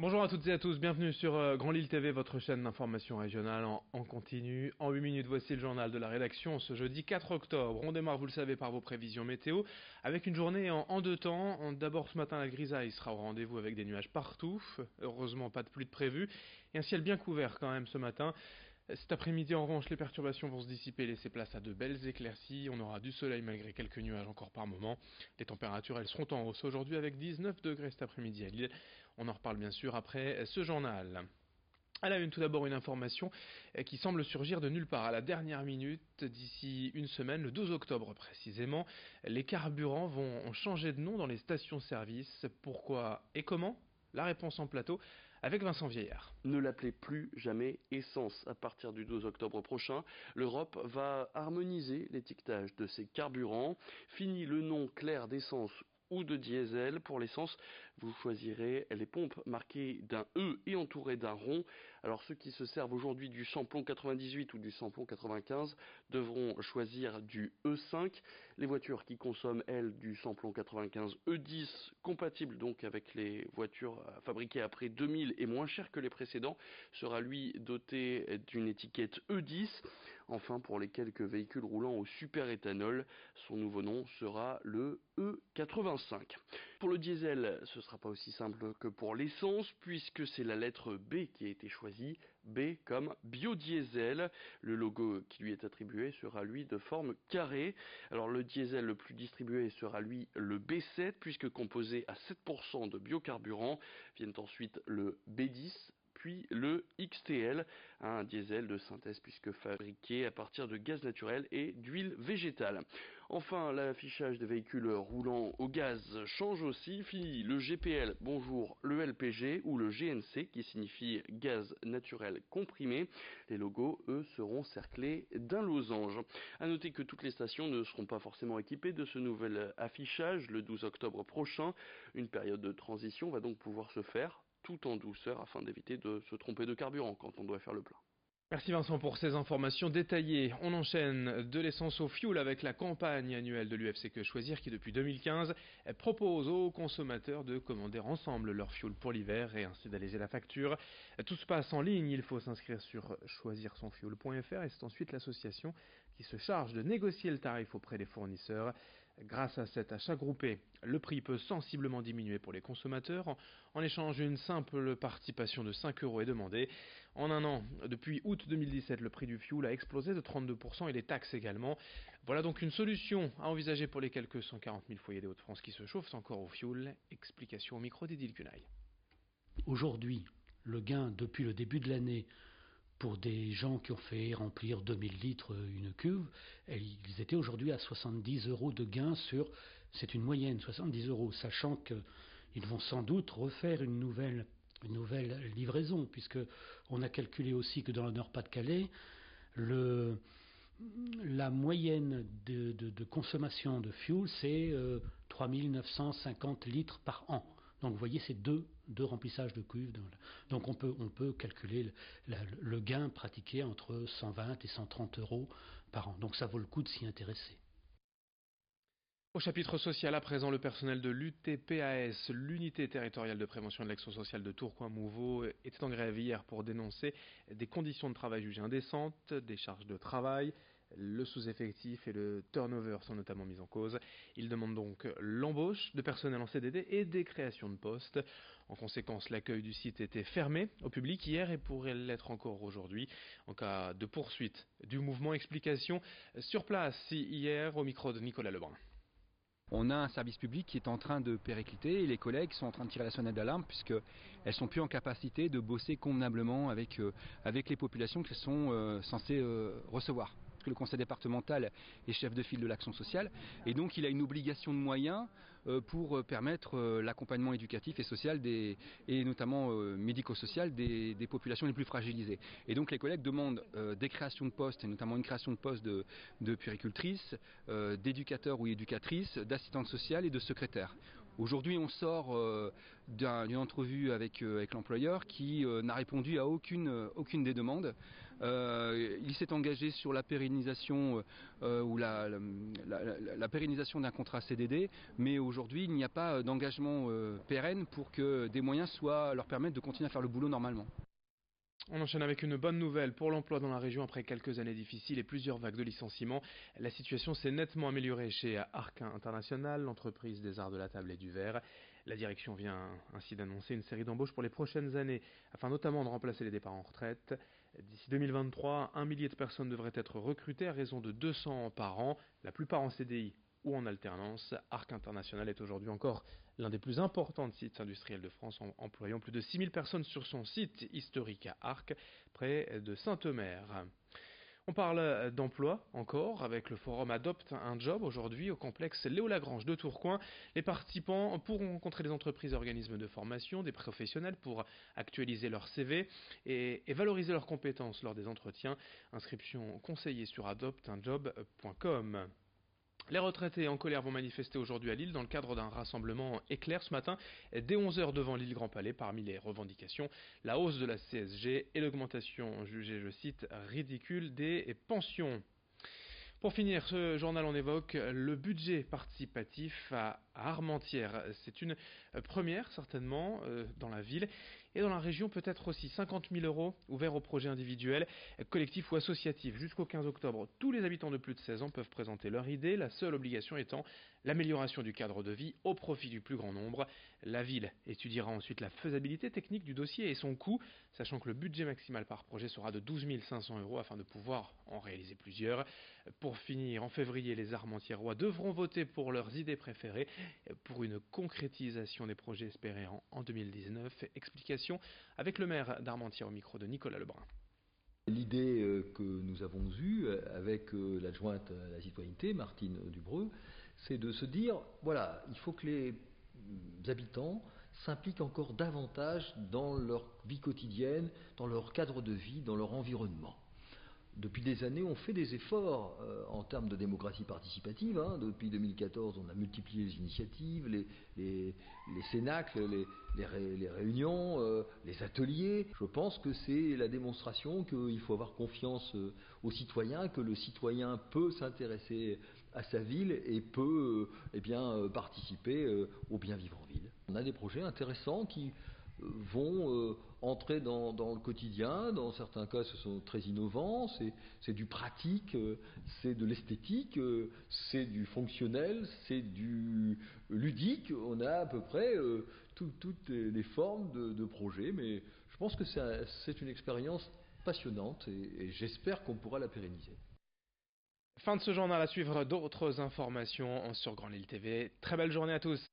Bonjour à toutes et à tous, bienvenue sur Grand Lille TV, votre chaîne d'information régionale en continu. En 8 minutes, voici le journal de la rédaction ce jeudi 4 octobre. On démarre, vous le savez, par vos prévisions météo, avec une journée en deux temps. D'abord ce matin, la grisaille sera au rendez-vous avec des nuages partout. Heureusement, pas de pluie de prévu. Et un ciel bien couvert quand même ce matin. Cet après-midi, en revanche, les perturbations vont se dissiper et laisser place à de belles éclaircies. On aura du soleil malgré quelques nuages encore par moment. Les températures, elles seront en hausse aujourd'hui avec 19 degrés cet après-midi à Lille. On en reparle bien sûr après ce journal. À la une, tout d'abord, une information qui semble surgir de nulle part. À la dernière minute, d'ici une semaine, le 12 octobre précisément, les carburants vont changer de nom dans les stations-service. Pourquoi et comment ? La réponse en plateau avec Vincent Vieillard. Ne l'appelez plus jamais essence. À partir du 12 octobre prochain, l'Europe va harmoniser l'étiquetage de ses carburants. Fini le nom clair d'essence ou de diesel. Pour l'essence, vous choisirez les pompes marquées d'un E et entourées d'un rond. Alors ceux qui se servent aujourd'hui du samplon 98 ou du samplon 95 devront choisir du E5. Les voitures qui consomment, elles, du samplon 95 E10, compatible donc avec les voitures fabriquées après 2000 et moins cher que les précédents, sera lui doté d'une étiquette E10. Enfin, pour les quelques véhicules roulant au super-éthanol, son nouveau nom sera le E85. Pour le diesel, ce ne sera pas aussi simple que pour l'essence, puisque c'est la lettre B qui a été choisie, B comme biodiesel. Le logo qui lui est attribué sera lui de forme carrée. Alors le diesel le plus distribué sera lui le B7, puisque composé à 7% de biocarburant. Viennent ensuite le B10, puis le XTL, un diesel de synthèse puisque fabriqué à partir de gaz naturel et d'huile végétale. Enfin, l'affichage des véhicules roulant au gaz change aussi. Fini le GPL, bonjour le LPG ou le GNC qui signifie gaz naturel comprimé. Les logos, eux, seront cerclés d'un losange. À noter que toutes les stations ne seront pas forcément équipées de ce nouvel affichage le 12 octobre prochain. Une période de transition va donc pouvoir se faire tout en douceur afin d'éviter de se tromper de carburant quand on doit faire le plein. Merci Vincent pour ces informations détaillées. On enchaîne de l'essence au fioul avec la campagne annuelle de l'UFC Que Choisir qui depuis 2015 propose aux consommateurs de commander ensemble leur fioul pour l'hiver et ainsi d'alléger la facture. Tout se passe en ligne, il faut s'inscrire sur choisirsonfioul.fr et c'est ensuite l'association qui se charge de négocier le tarif auprès des fournisseurs. Grâce à cet achat groupé, le prix peut sensiblement diminuer pour les consommateurs. En échange, une simple participation de 5 € est demandée. En un an, depuis août 2017, le prix du fioul a explosé de 32% et les taxes également. Voilà donc une solution à envisager pour les quelques 140 000 foyers des Hauts-de-France qui se chauffent encore au fioul. Explication au micro d'Edil Cunaille. Aujourd'hui, le gain depuis le début de l'année pour des gens qui ont fait remplir 2000 litres une cuve, ils étaient aujourd'hui à 70 € de gain c'est une moyenne, 70 €, sachant qu'ils vont sans doute refaire une nouvelle livraison, puisque on a calculé aussi que dans le Nord-Pas-de-Calais, la moyenne de consommation de fuel, c'est 3950 litres par an. Donc vous voyez, c'est deux remplissages de cuves. Donc on peut calculer le gain pratiqué entre 120 et 130 € par an. Donc ça vaut le coup de s'y intéresser. Au chapitre social, à présent, le personnel de l'UTPAS, l'unité territoriale de prévention de l'action sociale de Tourcoing-Mouveau, était en grève hier pour dénoncer des conditions de travail jugées indécentes, des charges de travail. Le sous-effectif et le turnover sont notamment mis en cause. Ils demandent donc l'embauche de personnel en CDD et des créations de postes. En conséquence, l'accueil du site était fermé au public hier et pourrait l'être encore aujourd'hui en cas de poursuite du mouvement. Explication sur place hier au micro de Nicolas Lebrun. On a un service public qui est en train de péricliter et les collègues sont en train de tirer la sonnette d'alarme puisqu'elles ne sont plus en capacité de bosser convenablement avec les populations qu'elles sont censées recevoir. Que le conseil départemental est chef de file de l'action sociale et donc il a une obligation de moyens pour permettre l'accompagnement éducatif et social et notamment médico-social des populations les plus fragilisées. Et donc les collègues demandent des créations de postes et notamment une création de postes de puéricultrices, d'éducateurs ou éducatrices, d'assistantes sociales et de secrétaires. Aujourd'hui, on sort d'une entrevue avec l'employeur qui n'a répondu à aucune des demandes. Il s'est engagé sur la pérennisation ou la pérennisation d'un contrat CDD, mais aujourd'hui, il n'y a pas d'engagement pérenne pour que des moyens leur permettent de continuer à faire le boulot normalement. On enchaîne avec une bonne nouvelle pour l'emploi dans la région après quelques années difficiles et plusieurs vagues de licenciements. La situation s'est nettement améliorée chez Arc International, l'entreprise des arts de la table et du verre. La direction vient ainsi d'annoncer une série d'embauches pour les prochaines années, afin notamment de remplacer les départs en retraite. D'ici 2023, 1 millier de personnes devraient être recrutées à raison de 200 par an, la plupart en CDI ou en alternance. Arc International est aujourd'hui encore l'un des plus importants sites industriels de France, employant plus de 6000 personnes sur son site historique à Arc, près de Saint-Omer. On parle d'emploi encore avec le forum Adopte un job aujourd'hui au complexe Léo Lagrange de Tourcoing. Les participants pourront rencontrer des entreprises et organismes de formation, des professionnels pour actualiser leur CV et valoriser leurs compétences lors des entretiens. Inscription conseillée sur adopteunjob.com. Les retraités en colère vont manifester aujourd'hui à Lille dans le cadre d'un rassemblement éclair ce matin dès 11h devant l'île Grand Palais. Parmi les revendications, la hausse de la CSG et l'augmentation jugée, je cite, ridicule des pensions. Pour finir, ce journal on évoque le budget participatif à Armentières. C'est une première certainement dans la ville et dans la région, peut-être aussi 50 000 € ouverts aux projets individuels, collectifs ou associatifs. Jusqu'au 15 octobre, tous les habitants de plus de 16 ans peuvent présenter leur idée, la seule obligation étant l'amélioration du cadre de vie au profit du plus grand nombre. La ville étudiera ensuite la faisabilité technique du dossier et son coût, sachant que le budget maximal par projet sera de 12 500 € afin de pouvoir en réaliser plusieurs. Pour finir, en février, les Armentiérois devront voter pour leurs idées préférées pour une concrétisation des projets espérés en 2019. Explication avec le maire d'Armentières au micro de Nicolas Lebrun. L'idée que nous avons eue avec l'adjointe à la citoyenneté, Martine Dubreux, c'est de se dire, voilà, il faut que les habitants s'impliquent encore davantage dans leur vie quotidienne, dans leur cadre de vie, dans leur environnement. Depuis des années, on fait des efforts en termes de démocratie participative. Depuis 2014, on a multiplié les initiatives, les cénacles, les réunions, les ateliers. Je pense que c'est la démonstration qu'il faut avoir confiance aux citoyens, que le citoyen peut s'intéresser à sa ville et peut participer au bien vivre en ville. On a des projets intéressants qui vont entrer dans le quotidien. Dans certains cas, ce sont très innovants, c'est du pratique, c'est de l'esthétique, c'est du fonctionnel, c'est du ludique. On a à peu près toutes les formes de projets, mais je pense que c'est une expérience passionnante et j'espère qu'on pourra la pérenniser. Fin de ce journal, à suivre d'autres informations sur Grand Lille TV. Très belle journée à tous.